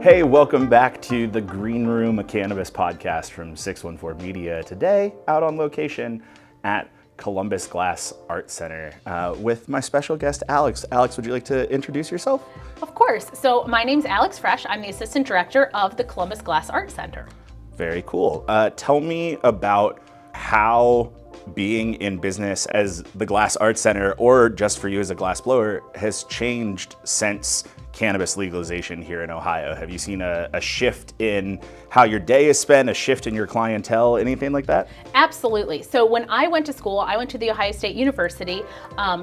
Hey, welcome back to the Green Room, a cannabis podcast from 614 Media. Today, out on location at Columbus Glass Art Center with my special guest, Alex. Alex, would you like to introduce yourself? Of course. So my name's Alex Fresh. I'm the Assistant Director of the Columbus Glass Art Center. Very cool. Tell me about how being in business as the Glass Art Center, or just for you as a glass blower, has changed since cannabis legalization here in Ohio. Have you seen a shift in how your day is spent, a shift in your clientele, anything like that? Absolutely. So when I went to school, I went to the Ohio State University,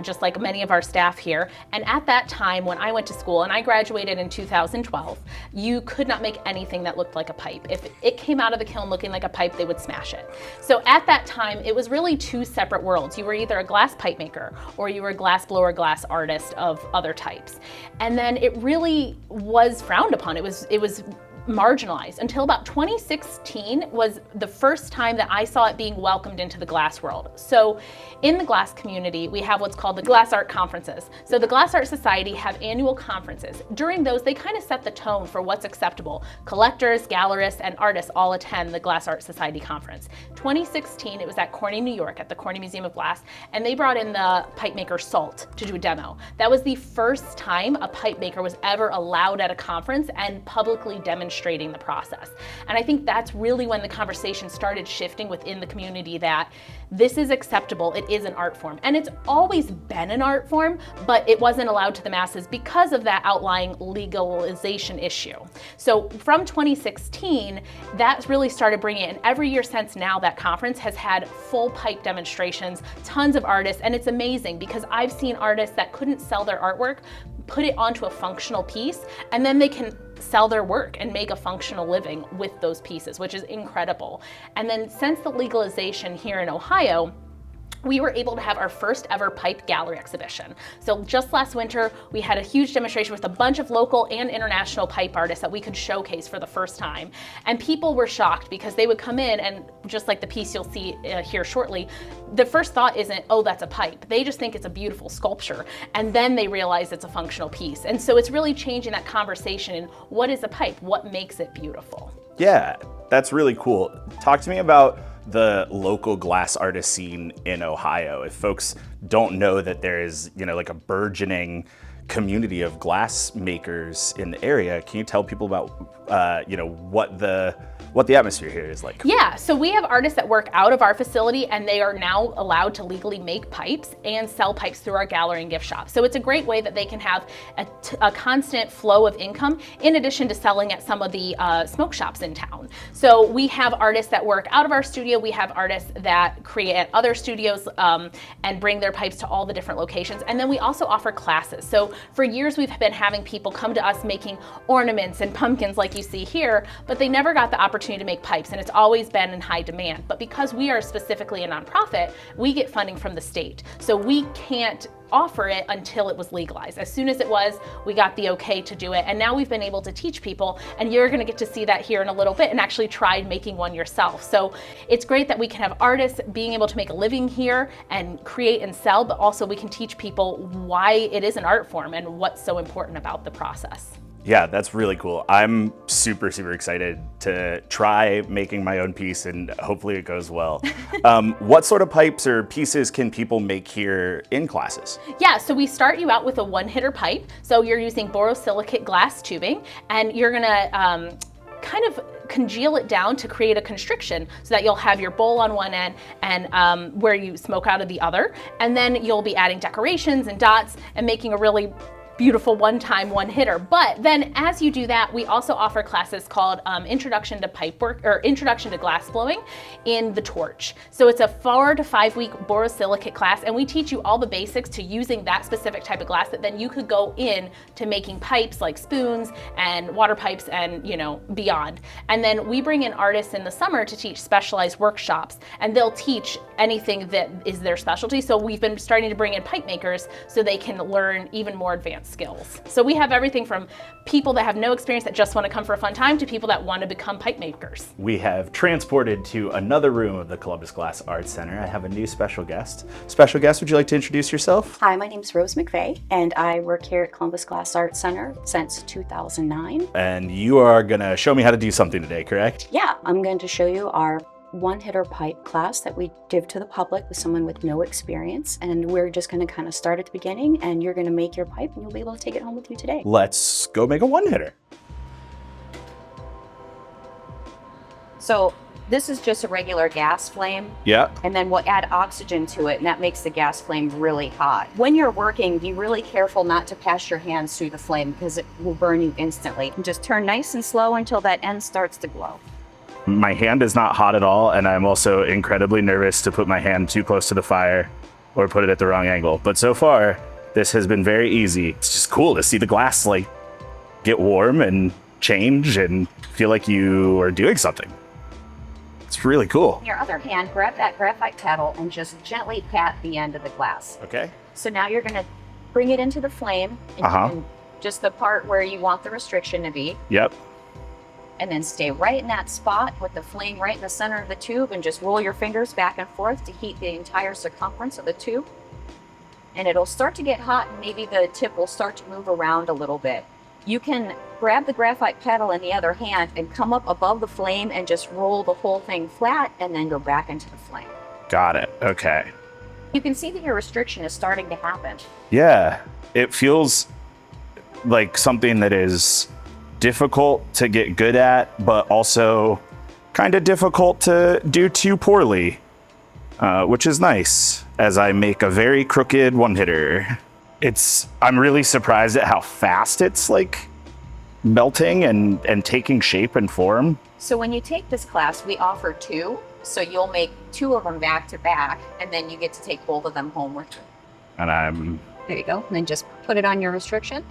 just like many of our staff here. And at that time, when I went to school, and I graduated in 2012, you could not make anything that looked like a pipe. If it came out of the kiln looking like a pipe, they would smash it. So at that time, it was really two separate worlds. You were either a glass pipe maker or you were a glass blower, glass artist of other types. And then it really was frowned upon. It was marginalized until about 2016 was the first time that I saw it being welcomed into the glass world. So in the glass community, we have what's called the Glass Art Conferences. So the Glass Art Society have annual conferences. During those, they kind of set the tone for what's acceptable. Collectors, gallerists, and artists all attend the Glass Art Society conference. 2016, it was at Corning, New York, at the Corning Museum of Glass, and they brought in the pipe maker Salt to do a demo. That was the first time a pipe maker was ever allowed at a conference and publicly demonstrating the process. And I think that's really when the conversation started shifting within the community that this is acceptable, it is an art form. And it's always been an art form, but it wasn't allowed to the masses because of that outlying legalization issue. So from 2016, that really started bringing it, and every year since now, that conference has had full pipe demonstrations, tons of artists, and it's amazing because I've seen artists that couldn't sell their artwork put it onto a functional piece, and then they can sell their work and make a functional living with those pieces, which is incredible. And then since the legalization here in Ohio, we were able to have our first ever pipe gallery exhibition. So just last winter, we had a huge demonstration with a bunch of local and international pipe artists that we could showcase for the first time. And people were shocked because they would come in and just like the piece you'll see here shortly, the first thought isn't, oh, that's a pipe. They just think it's a beautiful sculpture. And then they realize it's a functional piece. And so it's really changing that conversation in what is a pipe? What makes it beautiful? Yeah, that's really cool. Talk to me about the local glass artist scene in Ohio. If folks don't know that there is, like a burgeoning community of glass makers in the area, can you tell people about, what the atmosphere here is like? Yeah, so we have artists that work out of our facility and they are now allowed to legally make pipes and sell pipes through our gallery and gift shop. So it's a great way that they can have a constant flow of income in addition to selling at some of the smoke shops in town. So we have artists that work out of our studio. We have artists that create at other studios and bring their pipes to all the different locations. And then we also offer classes. So for years we've been having people come to us making ornaments and pumpkins like you see here, but they never got the opportunity to make pipes, and it's always been in high demand. But because we are specifically a nonprofit, we get funding from the state. So we can't offer it until it was legalized. As soon as it was, we got the okay to do it. And now we've been able to teach people, and you're gonna get to see that here in a little bit and actually try making one yourself. So it's great that we can have artists being able to make a living here and create and sell, but also we can teach people why it is an art form and what's so important about the process. Yeah, that's really cool. I'm super, super excited to try making my own piece, and hopefully it goes well. What sort of pipes or pieces can people make here in classes? Yeah, so we start you out with a one-hitter pipe. So you're using borosilicate glass tubing, and you're gonna kind of congeal it down to create a constriction so that you'll have your bowl on one end and where you smoke out of the other. And then you'll be adding decorations and dots and making a really beautiful one-time one-hitter. But then as you do that, we also offer classes called Introduction to Pipe Work or Introduction to Glass Blowing in the Torch. So it's a 4 to 5 week borosilicate class, and we teach you all the basics to using that specific type of glass that then you could go in to making pipes like spoons and water pipes and beyond. And then we bring in artists in the summer to teach specialized workshops, and they'll teach anything that is their specialty. So we've been starting to bring in pipe makers so they can learn even more advanced advanced skills. So we have everything from people that have no experience that just want to come for a fun time to people that want to become pipe makers. We have transported to another room of the Columbus Glass Arts Center. I have a new special guest. Special guest, would you like to introduce yourself? Hi, my name is Rose McVeigh, and I work here at Columbus Glass Arts Center since 2009. And you are gonna show me how to do something today, correct? Yeah, I'm going to show you our one-hitter pipe class that we give to the public with someone with no experience. And we're just going to kind of start at the beginning, and you're going to make your pipe, and you'll be able to take it home with you today. Let's go make a one-hitter. So this is just a regular gas flame. Yeah. And then we'll add oxygen to it, and that makes the gas flame really hot. When you're working, be really careful not to pass your hands through the flame because it will burn you instantly. And just turn nice and slow until that end starts to glow. My hand is not hot at all, and I'm also incredibly nervous to put my hand too close to the fire or put it at the wrong angle. But so far, this has been very easy. It's just cool to see the glass like get warm and change and feel like you are doing something. It's really cool. In your other hand, grab that graphite paddle and just gently pat the end of the glass. Okay. So now you're going to bring it into the flame, and just the part where you want the restriction to be. Yep. And then stay right in that spot with the flame right in the center of the tube, and just roll your fingers back and forth to heat the entire circumference of the tube. And it'll start to get hot, and maybe the tip will start to move around a little bit. You can grab the graphite paddle in the other hand and come up above the flame and just roll the whole thing flat and then go back into the flame. Got it. Okay. You can see that your restriction is starting to happen. Yeah. It feels like something that is difficult to get good at, but also kind of difficult to do too poorly, which is nice as I make a very crooked one-hitter. I'm really surprised at how fast it's like melting and taking shape and form. So when you take this class, we offer 2. So you'll make 2 of them back to back, and then you get to take both of them home with you. And There you go. And then just put it on your restriction.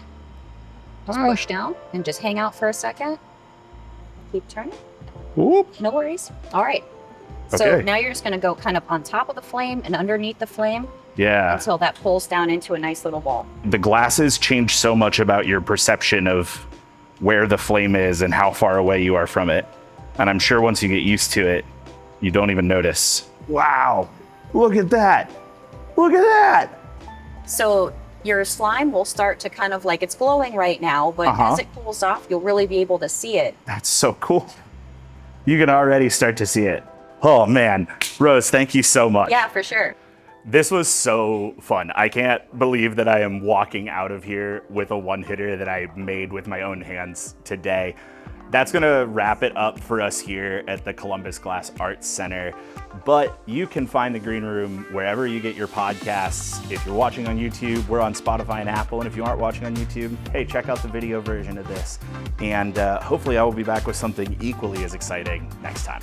Just push down and just hang out for a second. Keep turning. whoop. No worries. All right. So Okay. now you're just going to go kind of on top of the flame and underneath the flame Yeah. until that pulls down into a nice little ball. The glasses change so much about your perception of where the flame is and how far away you are from it. And I'm sure once you get used to it, you don't even notice. Wow. Look at that. Look at that. So your slime will start to kind of like, it's glowing right now, but as it cools off, you'll really be able to see it. That's so cool. You can already start to see it. Oh man, Rose, thank you so much. Yeah, for sure. This was so fun. I can't believe that I am walking out of here with a one-hitter that I made with my own hands today. That's gonna wrap it up for us here at the Columbus Glass Arts Center. But you can find the Green Room wherever you get your podcasts. If you're watching on YouTube, we're on Spotify and Apple. And if you aren't watching on YouTube, hey, check out the video version of this. And hopefully I will be back with something equally as exciting next time.